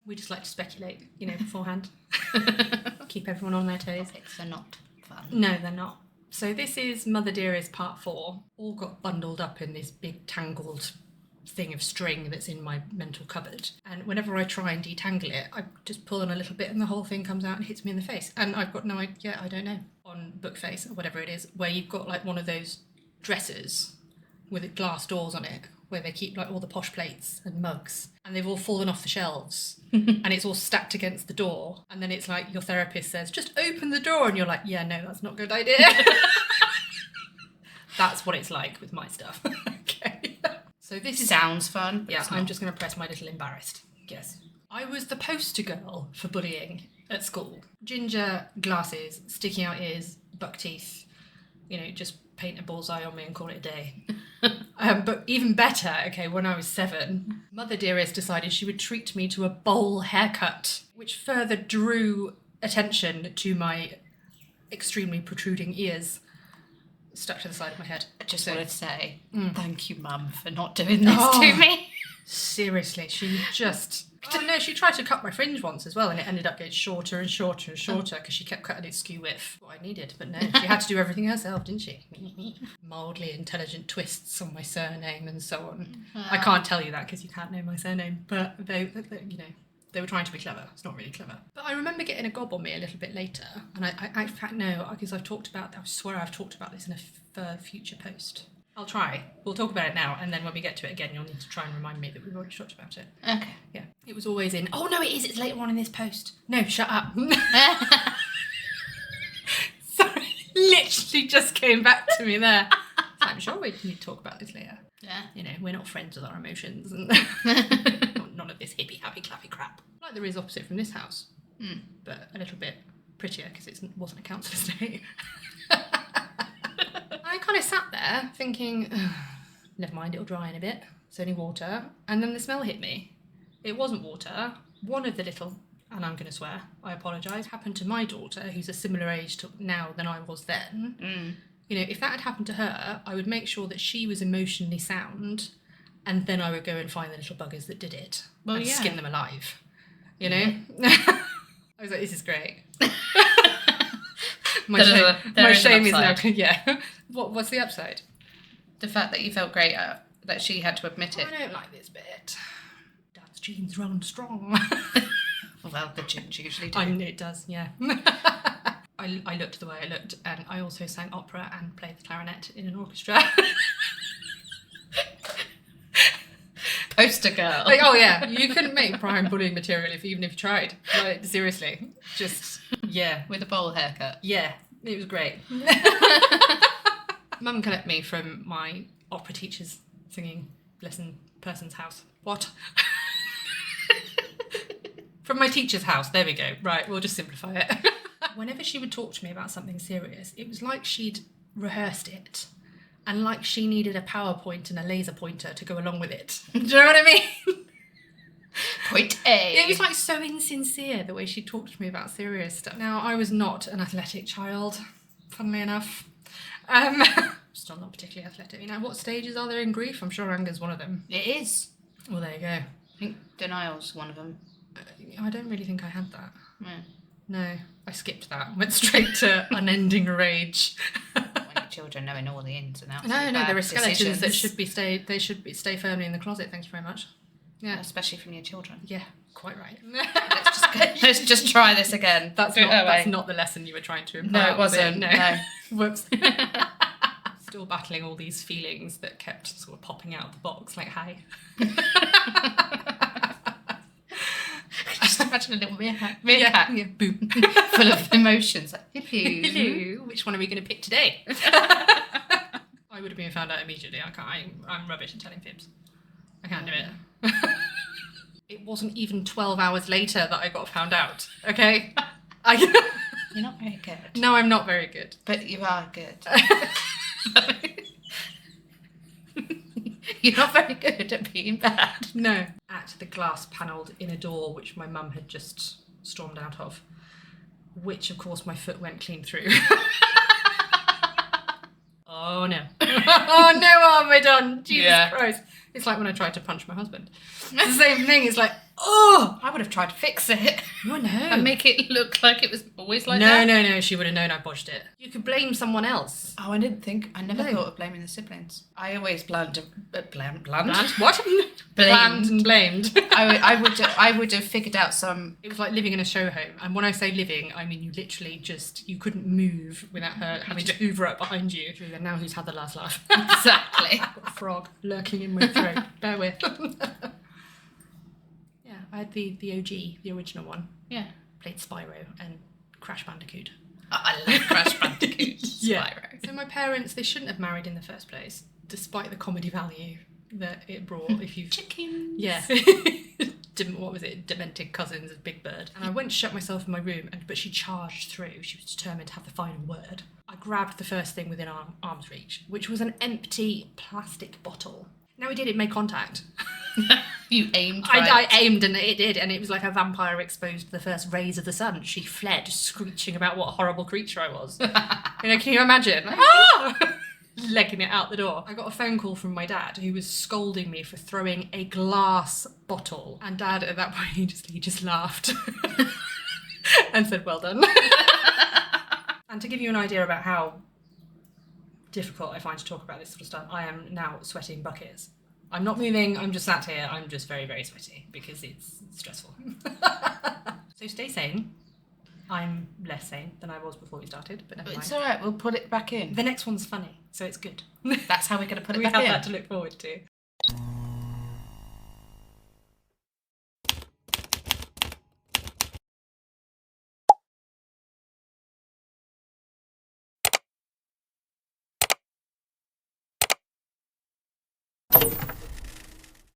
We just like to speculate, beforehand. Keep everyone on their toes. Outtakes are not fun. No, they're not. So this is Mother Dearest Part 4. All got bundled up in this big tangled thing of string that's in my mental cupboard. And whenever I try and detangle it, I just pull on a little bit and the whole thing comes out and hits me in the face. And I've got no idea, I don't know, on Bookface or whatever it is, where you've got like one of those dressers with glass doors on it, where they keep like all the posh plates and mugs, and they've all fallen off the shelves and it's all stacked against the door, and then it's like your therapist says, just open the door, and you're like, yeah, no, that's not a good idea. That's what it's like with my stuff. Okay. So this sounds fun. Yeah, I'm just going to press my little embarrassed. Yes. I was the poster girl for bullying at school. Ginger, glasses, sticky out ears, buck teeth, just paint a bullseye on me and call it a day. But even better, okay, when I was 7, Mother Dearest decided she would treat me to a bowl haircut, which further drew attention to my extremely protruding ears stuck to the side of my head. I just wanted to say, thank you, Mum, for not doing this to me. Seriously, she just... Oh no, she tried to cut my fringe once as well, and it ended up getting shorter and shorter and shorter because she kept cutting it skew width. What I needed, but no, she had to do everything herself, didn't she? Mildly intelligent twists on my surname and so on. I can't tell you that because you can't know my surname, but they were trying to be clever. It's not really clever. But I remember getting a gob on me a little bit later, and I in fact no, because I swear I've talked about this in a future post. I'll try. We'll talk about it now, and then when we get to it again, you'll need to try and remind me that we've already talked about it. Okay. Yeah. It was always in, oh no, it is, it's later on in this post. No, shut up. Sorry, literally just came back to me there. I'm sure we need to talk about this later. Yeah. We're not friends with our emotions, and none of this hippie, happy, clappy crap. Like there is opposite from this house, but a little bit prettier because it wasn't a council estate. I kind of sat there thinking, never mind, it'll dry in a bit. It's only water. And then the smell hit me. It wasn't water. One of the little, and I'm going to swear, I apologise, happened to my daughter, who's a similar age to now than I was then. If that had happened to her, I would make sure that she was emotionally sound, and then I would go and find the little buggers that did it and skin them alive. I was like, this is great. My shame is now... Yeah. What's the upside? The fact that you felt great that she had to admit it. I don't like this bit. Dad's genes run strong. Well, the genes usually do. It does, yeah. I looked the way I looked, and I also sang opera and played the clarinet in an orchestra. Poster girl. Like, oh yeah, you couldn't make prime bullying material even if you tried. Like, seriously. Just, yeah. With a bowl haircut. Yeah, it was great. Mum collect me from my opera teacher's singing lesson person's house. What? From my teacher's house, there we go. Right, we'll just simplify it. Whenever she would talk to me about something serious, it was like she'd rehearsed it. And like she needed a PowerPoint and a laser pointer to go along with it. Do you know what I mean? Point A. It was like so insincere the way she talked to me about serious stuff. Now, I was not an athletic child, funnily enough. Still not particularly athletic. What stages are there in grief? I'm sure anger's one of them. It is. Well, there you go. I think denial's one of them. I don't really think I had that. Yeah. No, I skipped that. Went straight to unending rage. Children knowing all the ins and outs. No, there are skeletons that should stay firmly in the closet. Thank you very much. Yeah, especially from your children. Yeah, quite right. Let's just try this again. That's not the lesson you were trying to impart. No, it wasn't. No. Whoops. Still battling all these feelings that kept sort of popping out of the box. Like, hi. Just imagine a little meerkat. Yeah. Boom. Full of emotions. Like, hello. Hello. Which one are we going to pick today? I would have been found out immediately. I'm rubbish at telling fibs. I can't do it. It wasn't even 12 hours later that I got found out. Okay? You're not very good. No, I'm not very good. But you are good. You're not very good at being bad. No. At the glass panelled inner door, which my mum had just stormed out of, which, of course, my foot went clean through. Oh, no. Oh, no, what have I done? Jesus Christ. It's like when I tried to punch my husband. It's the same thing. It's like, oh, would have tried to fix it Oh, no. and make it look like it was always like no, that. no, she would have known I bodged it. You could blame someone else. Oh, I never thought of blaming the siblings. I always Bland? What? Planned and blamed. I would have figured out some. It was like living in a show home. And when I say living, I mean you literally you couldn't move without her having to hoover up behind you. And now who's had the last laugh? Exactly. I've got a frog lurking in my throat. Bear with. Yeah, I had the OG, the original one. Yeah. Played Spyro and Crash Bandicoot. I love Crash Bandicoot. Yeah. Spyro. So my parents, they shouldn't have married in the first place, despite the comedy value that it brought. If you Chickens. yeah. What was it? Demented cousins of Big Bird. And I went to shut myself in my room, but she charged through. She was determined to have the final word. I grabbed the first thing within arm's reach, which was an empty plastic bottle. Now it made contact. You aimed right. I aimed and it did, and it was like a vampire exposed to the first rays of the sun. She fled, screeching about what a horrible creature I was. Can you imagine? Ah! Legging it out the door. I got a phone call from my dad who was scolding me for throwing a glass bottle. And Dad, at that point, he just laughed and said, well done. And to give you an idea about how difficult I find to talk about this sort of stuff, I am now sweating buckets. I'm not moving, I'm just sat here, I'm just very, very sweaty because it's stressful. So stay sane. I'm less sane than I was before we started, but never mind. It's alright, we'll put it back in. The next one's funny, so it's good. That's how we're going to put it We back have in. that to look forward to.